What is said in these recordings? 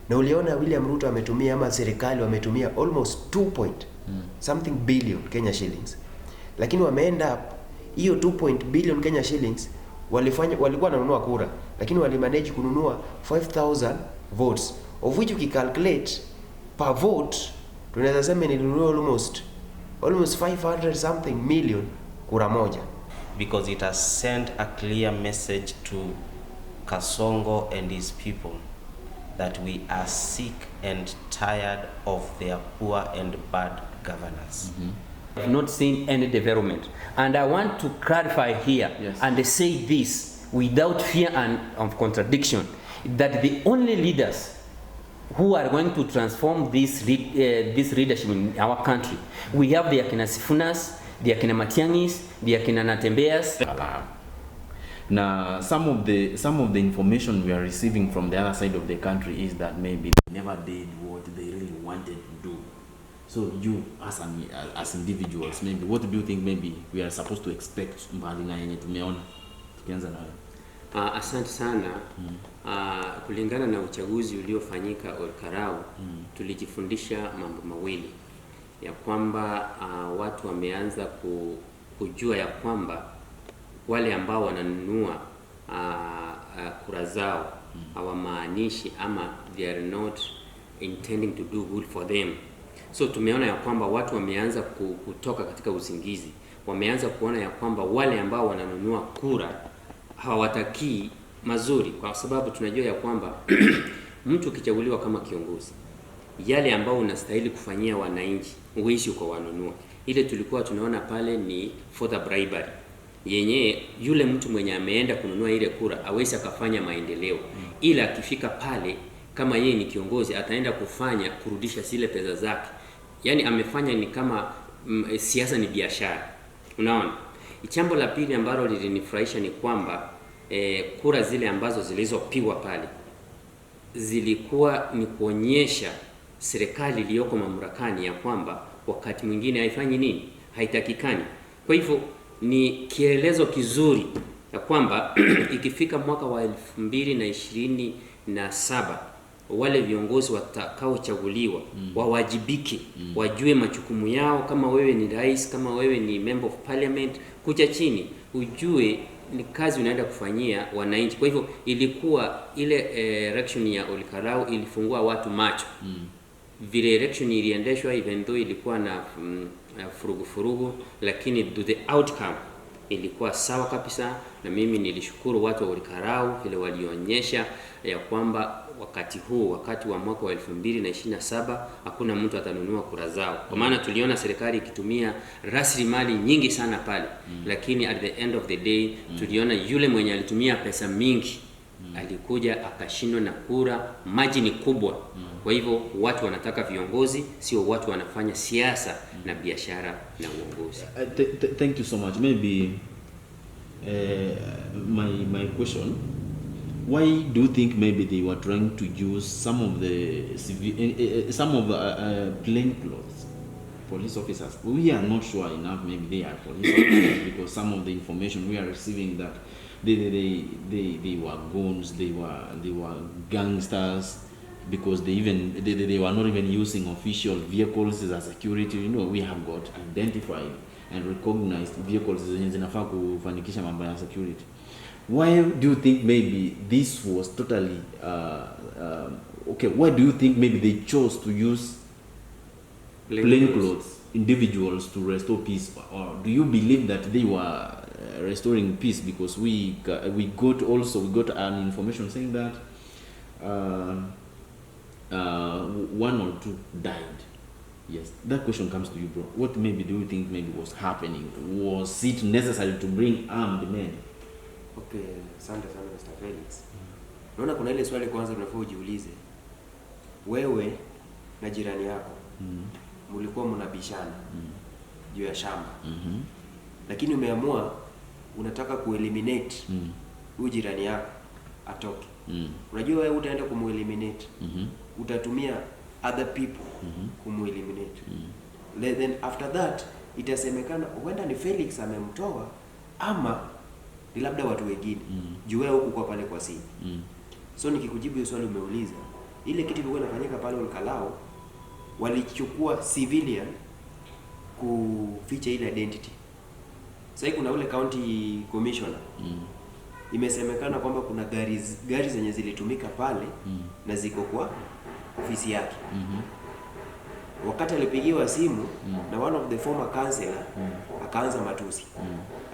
Na uliona William Ruto ametumia ama serikali wametumia almost 2 something billion Kenya shillings. Lakini wameenda up hiyo 2 billion Kenya shillings walikuwa wananunua kura, lakini walimanage kununua 5000 votes, of which ukicalculate per vote tunaweza sema nilinunua almost 500 something million kura moja. Because it has sent a clear message to Kasongo and his people that we are sick and tired of their poor and bad governance. I have not seen any development, and I want to clarify here and say this without fear and of contradiction, that the only leaders who are going to transform this leadership in our country, we have the Akina Sifunas, the Akina MATIANG'Is, the Akina Natembeas. Now, some of the information we are receiving from the other side of the country is that maybe they never did what they really wanted to do. So you, as individuals, maybe what do you think maybe we are supposed to expect mbali na yenye tumeona? Tukianza nayo. Asante sana. Kulingana na uchaguzi uliofanyika Olkarau, tulijifundisha mambo mawili. Ya kwamba watu wameanza kujua ya kwamba wale ambao wananunua kura zao hawamaanishi ama they are not intending to do good for them. So tumeona ya kwamba watu wameanza kutoka katika usingizi. Wameanza kuona ya kwamba wale ambao wananunua kura hawatakii mazuri, kwa sababu tunajua ya kwamba mtu ukichaguliwa kama kiongozi, yale ambao unastahili kufanyia wananchi uishi kwa wanunua. Ile tulikuwa tunaona pale ni for the bribery, yenye yule mtu mwenye ameenda kununua ile kura hawezi akafanya maendeleo, ila akifika pale kama yeye ni kiongozi ataenda kurudisha zile pesa zake. Yani amefanya ni kama siasa ni biashara. Unaona? Jambo la pili ambalo lilinifurahisha ni kwamba kura zile ambazo zilizopigwa pale zilikuwa ni kuonyesha serikali iliyoko mamlakani ya kwamba wakati mwingine haifanyi nini, haitakikani. Kwa hivyo ni kielelezo kizuri ya kwamba ikifika mwaka wa 2027 wale viongozi watakaochaguliwa wawajibike, wajue majukumu yao. Kama wewe ni rais, kama wewe ni member of parliament, kuja chini ujue ni kazi unaenda kufanyia wananchi. Kwa hivyo ilikuwa ile election ya Olkarau ilifungua watu macho. Vile election iliendeshwa, even though ilikuwa na furugu, lakini the outcome ilikuwa sawa kabisa, na mimi nilishukuru watu wa Olkarau vile walionyesha ya kwamba wakati wa mwaka wa 2027 hakuna mtu atanunua kura zao. Kwa maana tuliona serikali ikitumia rasilimali nyingi sana pale, lakini at the end of the day tuliona yule mwenye alitumia pesa mingi alikuja akashindwa na kura margin kubwa. Kwa hivyo watu wanataka viongozi, sio watu wanafanya siasa na biashara na uongozi. Thank you so much. Maybe my question, why do you think maybe they were trying to use some of the plain clothes police officers? We are not sure enough. Maybe they are police officers because some of the information we are receiving that they were goons, they were gangsters, because they were not even using official vehicles as security. You know, we have got identified and recognized vehicles zinafaa kufanikisha mambo ya security. Why do you think maybe this was totally okay? Why do you think maybe they chose to use plain clothes individuals to restore peace? Or do you believe that they were restoring peace? Because we got an information saying that 1 or 2 died. Yes, that question comes to you, bro. What maybe do you think maybe was happening? Was it necessary to bring armed men? Okay, asante sana Mr. Felix. Naona kuna ile swali kwanza tunafaa ujiulize. Wewe na jirani yako mlikuwa mnabishana juu ya shamba. Lakini umeamua unataka kueliminate huyu jirani yako atoke. Unajua wewe utaenda kumueliminate. Utatumia other people kumueliminate. Then after that itasemekana huenda ni Felix amemtoa ama ni labda watu wengine. Juu wewe huko kwa pale kwa sisi. So nikikujibu hiyo swali umeuliza, ile kitu ilikuwa inafanyika pale Olkalao, walichukua civilian kuficha ile identity. Sasa kuna ule county commissioner. Imesemekana kwamba kuna gari zenye zilitumika pale na ziko kwa ofisi yake. Wakati alipigiwa simu na one of the former councillor akaanza matusi.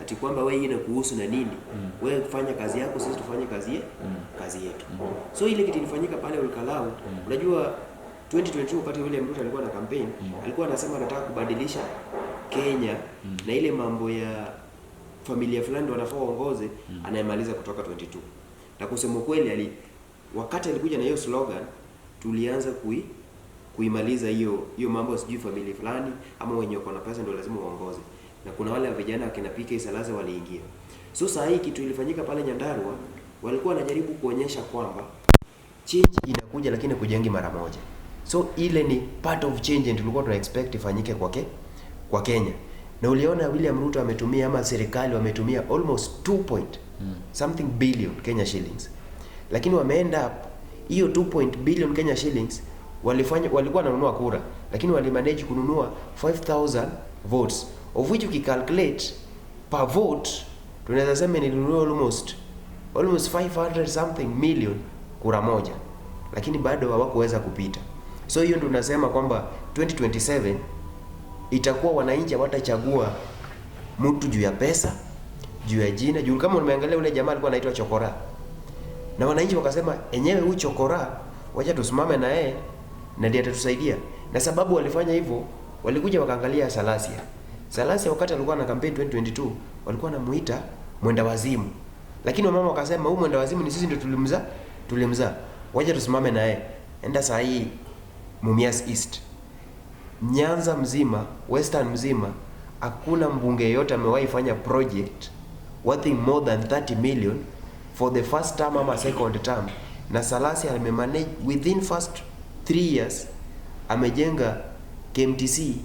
Ati kwamba wewe ina kuhusu na nini? Wewe kufanya kazi yako, sisi tufanye kazi yetu. So ile kitu ilifanyika pale Olkalao, unajua 2022 wakati yule Ruto alikuwa na campaign, alikuwa anasema anataka kubadilisha Kenya na ile mambo ya familia fulani wanafaa waongoze, anayemaliza kutoka 22. Na kusema kweli wakati alikuja na hiyo slogan, tulianza kuimaliza hiyo mambo sijui familia fulani ama wenye wako na pesa ndio lazima waongoze. Na kuna wale vijana akina PK Salaza waliingia. So saa hii kitu ilifanyika pale Nyandarua, walikuwa wanajaribu kuonyesha kwamba change inakuja lakini kujengi mara moja. So ile ni part of change and tulikuwa tuna expect ifanyike kwa Kenya. Na uliona William Ruto ametumia ama serikali wametumia almost 2 something billion Kenya shillings. Lakini wameenda up hiyo 2 billion Kenya shillings walikuwa wananunua kura, lakini walimanage kununua 5000 votes, of which ukicalculate per vote tunaweza sema nilinunua almost 500 something million kura moja, lakini bado hawakuweza kupita. So hiyo ndio tunasema kwamba 2027 itakuwa wananchi hawatachagua mtu juu ya pesa, juu ya jina, juu kama umeangalia ule jamaa alikuwa anaitwa Chokora. Na wananchi wakasema enyewe huyu Chokora wacha tusimame na yeye na ndiye atatusaidia. Na sababu walifanya hivyo, walikuja wakaangalia Salasia wakati alikuwa na campaign 2022, walikuwa wanamuita mwenda wazimu. Lakini wamama wakasema huyu mwenda wazimu ni sisi ndio tulimzaa. Wacha tusimame na yeye. Enda saa hii Mumias East, Nyanza mzima, Western mzima, hakuna mbunge yote amewahi fanya project worth more than 30 million for the first term ama second term. Na Salasia amemanage within first 3 years amejenga KMTC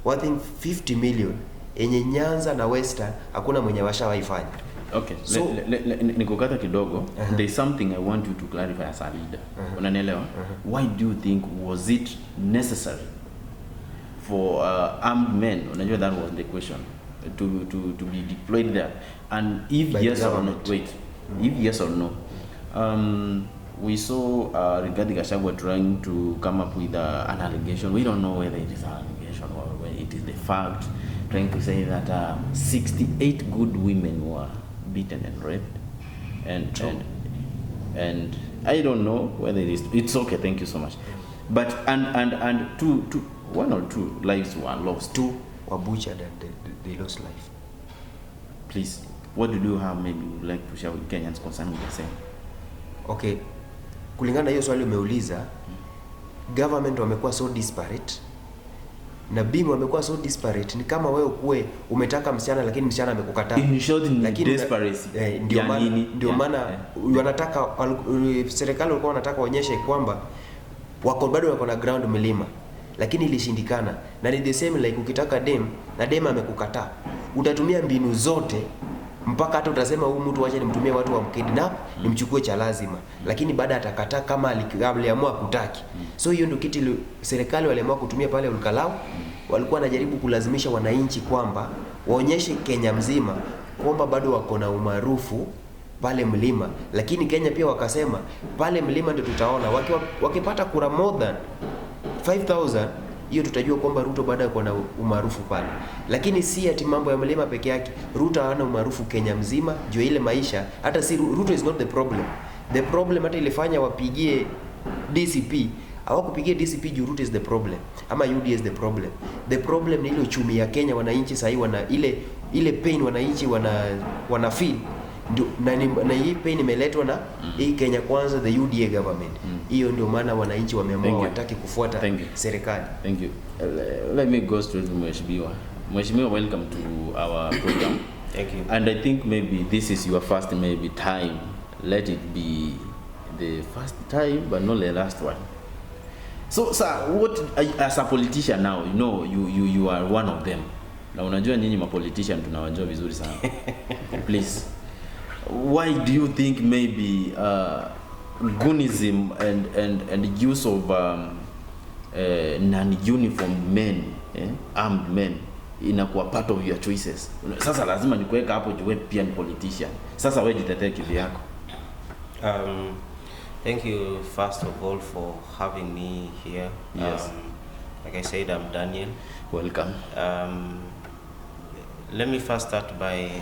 worth 50 million yenye Nyanza na Western hakuna mwenye washawahi fanya. Okay, so nikukata kidogo. There is something I want you to clarify as a leader. Unanielewa? Why do you think was it necessary for armed men, unajua that was the question, to be deployed there? And if by yes or no, if yes or no, we saw Rigathi Gachagua trying to come up with an allegation. We don't know whether it is an allegation or whether it is the fact, trying to say that 68 good women were beaten and raped, and I don't know whether it's okay. Thank you so much. But and one or two lives were lost. 2 were butchered and they lost life. Please, what do you have maybe you would like to share with Kenyans concerning the same? Okay, kulingana na hiyo swali umeuliza, government wamekuwa so disparate na BIM wamekuwa so disparate. Ni kama wewe kuwe umetaka msichana lakini msichana amekukataa. Lakini disparity ndio maana wanataka serikali walikuwa wanataka waonyeshe kwamba wako bado wako na ground milima, lakini ilishindikana. Na ni the same like ukitaka dem na dem amekukataa, utatumia mbinu zote mpaka hata utasema huyu mtu wacha nimtumie watu wa mkidnap nimchukue cha lazima, lakini baada atakataa kama aliamua kutaki. So hiyo ndio kitu serikali waliamua kutumia pale Olkalao. Walikuwa wanajaribu kulazimisha wananchi kwamba waonyeshe Kenya mzima kwamba bado wako na umaarufu pale mlima, lakini Kenya pia wakasema pale mlima ndio tutaona wakipata kura more than 5000, hiyo tutajua kwamba Ruto bado yuko na umaarufu pale. Lakini si ati mambo ya mlima peke yake. Ruto hana umaarufu Kenya mzima, juu ile maisha. Hata si Ruto is not the problem. The problem hata ilifanya wapigie DCP, hawakupigia DCP juu Ruto is the problem ama UD is the problem. The problem ni ile uchumi ya Kenya. Wananchi sasa hivi wana ile pain, wananchi wana feel ndio, na hii pain imeletwa na hii Kenya Kwanza, the UDA government. Hiyo ndio maana wananchi wameamua wataki kufuata serikali. Thank you. Let me go straight to Mheshimiwa. Mheshimiwa, welcome to our program. Thank you. And I think maybe this is your first time. Let it be the first time but not the last one. So sir, what as a politician now, you know you are one of them. Na unajua nyinyi ma politician tunawajua vizuri sana. Please, why do you think maybe goonism and use of non-uniformed men, armed men inakuwa part of your choices. Sasa lazima nikuweka hapo juu pia ni politician. Sasa wewe jitetee kivyako. Thank you first of all for having me here. Yes. Like I said, I'm Daniel. Welcome. Let me first start by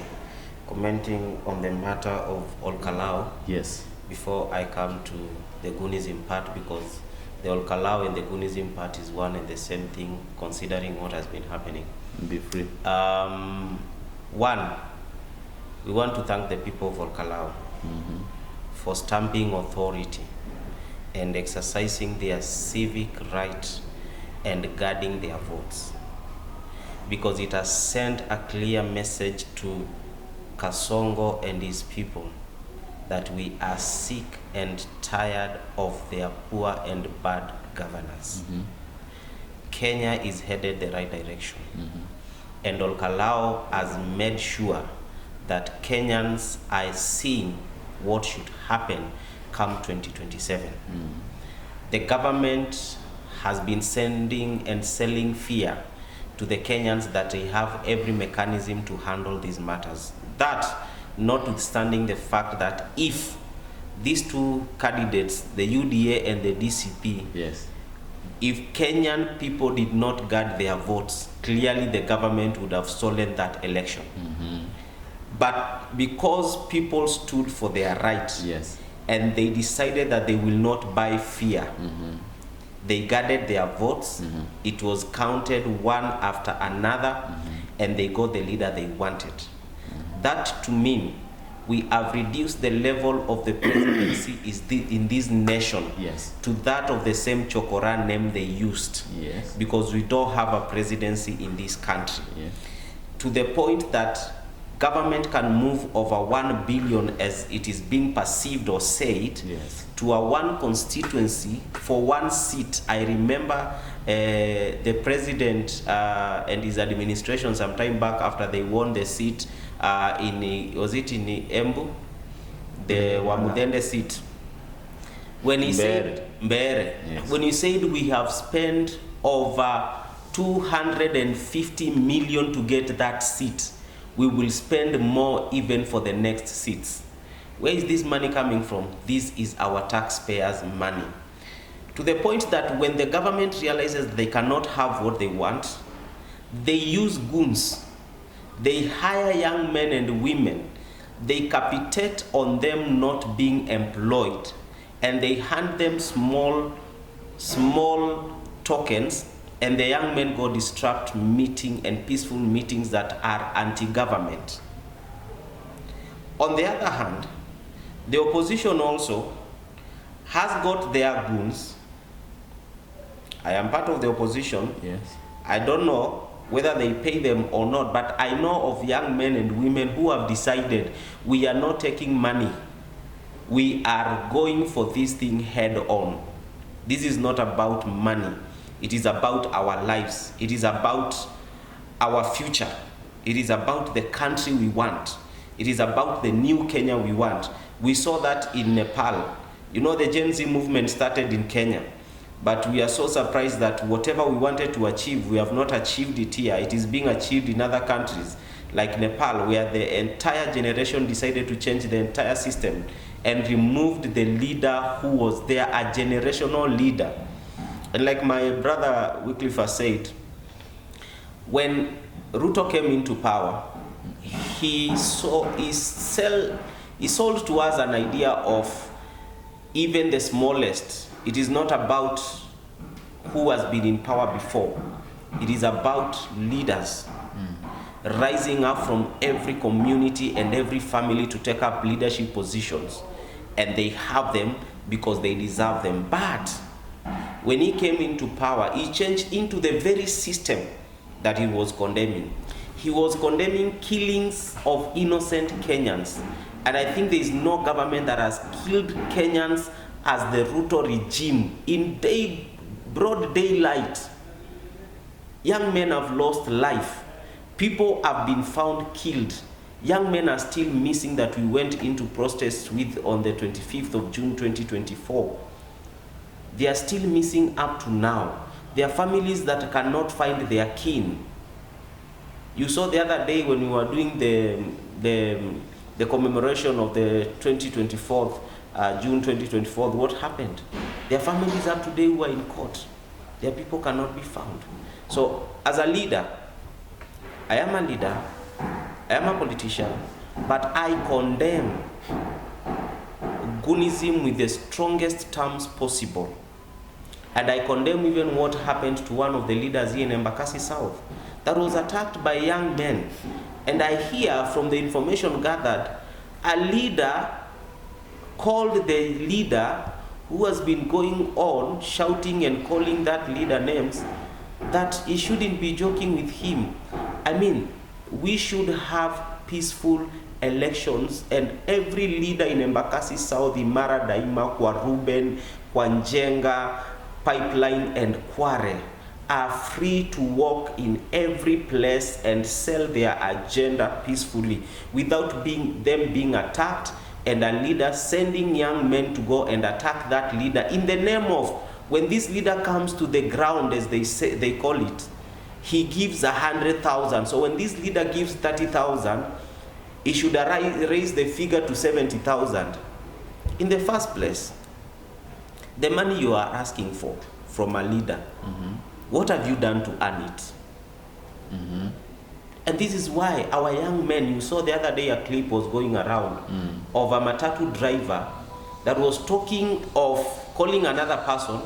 commenting on the matter of Olkalau. Yes. Before I come to the Goonism part, because the Olkalau and the Goonism part is one and the same thing, considering what has been happening. Be free. One, we want to thank the people of Olkalau for stamping authority and exercising their civic right and guarding their votes, because it has sent a clear message to Kasongo and his people that we are sick and tired of their poor and bad governance. Kenya is headed the right direction. And Olkalau has made sure that Kenyans are seeing what should happen come 2027. The government has been sending and selling fear to the Kenyans that they have every mechanism to handle these matters. That, notwithstanding the fact that if these two candidates, the UDA and the DCP, Yes. if Kenyan people did not guard their votes, clearly the government would have stolen that election. But because people stood for their right, Yes. and they decided that they will not buy fear, they guarded their votes. It was counted one after another, and they got the leader they wanted. That to me, we have reduced the level of the presidency in this nation Yes. to that of the same Chokora name they used. Yes. Because we don't have a presidency in this country. Yes. To the point that government can move over 1 billion, as it is being perceived or said, Yes. to a one constituency for one seat. I remember the president and his administration some time back, after they won the seat was it in Embu, the Wamudende seat, when he said Mbere, Yes. when he said we have spent over 250 million to get that seat, we will spend more even for the next seats. Where is this money coming from? This is our taxpayers' money. To the point that when the government realizes they cannot have what they want, they use goons. They hire young men and women. They capitate on them not being employed, and they hand them small tokens, and the young men go disrupt meeting and peaceful meetings that are anti-government. On the other hand, the opposition also has got their goons. I am part of the opposition. Yes. I don't know whether they pay them or not, but I know of young men and women who have decided we are not taking money. We are going for this thing head on. This is not about money. It is about our lives. It is about our future. It is about the country we want. It is about the new Kenya we want. We saw that in Nepal. You know, the Gen Z movement started in Kenya. But we are so surprised that whatever we wanted to achieve, we have not achieved it here. It is being achieved in other countries, like Nepal, where the entire generation decided to change the entire system and removed the leader who was there, a generational leader. And like my brother Wycliffe has said, when Ruto came into power, he sold to us an idea of even the smallest. It is not about who has been in power before. It is about leaders rising up from every community and every family to take up leadership positions. And they have them because they deserve them. But when he came into power, he changed into the very system that he was condemning. He was condemning killings of innocent Kenyans. And I think there is no government that has killed Kenyans as the Ruto regime in broad daylight. Young men have lost life. People have been found killed. young men are still missing that we went into protest with on the 25th of June 2024. They are still missing up to now. There are families that cannot find their kin. You saw the other day when we were doing the commemoration of the 2024, June 2024, what happened? There are families up today who are in court. Their people cannot be found. So as a leader, I am a leader, I am a politician, but I condemn Goonism with the strongest terms possible. And I condemn even what happened to one of the leaders here in Embakasi South that was attacked by young men. And I hear from the information gathered, a leader called the leader who has been going on shouting and calling that leader names, that he shouldn't be joking with him. I mean, we should have peaceful elections, and every leader in Embakasi South, Imara Daima, Kwa Ruben, Kwa Njenga, Pipeline and Kware are free to walk in every place and sell their agenda peacefully without them being attacked, and a leader sending young men to go and attack that leader in the name of, when this leader comes to the ground, as they call it, he gives 100,000. So when this leader gives 30,000, he should raise the figure to 70,000. In the first place, the money you are asking for from a leader, what have you done to earn it? And this is why our young men, you saw the other day a clip was going around of a matatu driver that was talking of calling another person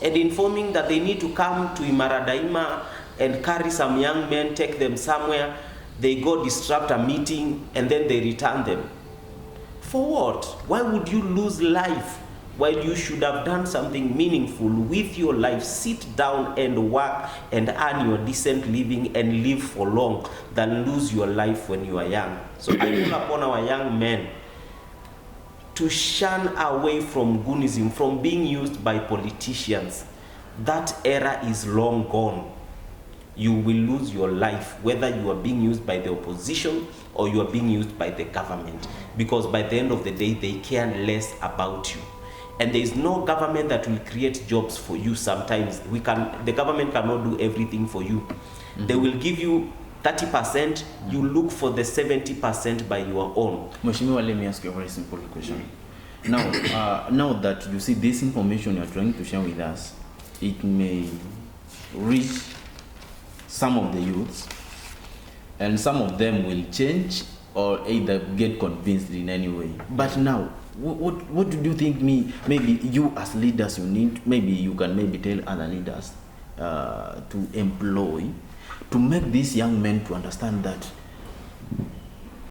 and informing that they need to come to Imaradaima and carry some young men, take them somewhere. They go disrupt a meeting and then they return them. For what? Why would you lose life while you should have done something meaningful with your life? Sit down and work and earn your decent living and live for long than lose your life when you are young. So I call upon our young men to shun away from Goonism, from being used by politicians. That era is long gone. You will lose your life whether you are being used by the opposition or you are being used by the government, because by the end of the day they care less about you. And there is no government that will create jobs for you. Sometimes the government cannot do everything for you. They will give you 30%, you look for the 70% by your own. Mheshimiwa, let me ask you a very simple question. Now, now that you see this information you are trying to share with us, it may reach some of the youths, and some of them will change or either get convinced in any way. But now, what do you think maybe you as leaders you need, maybe you can maybe tell other leaders to employ to make these young men to understand that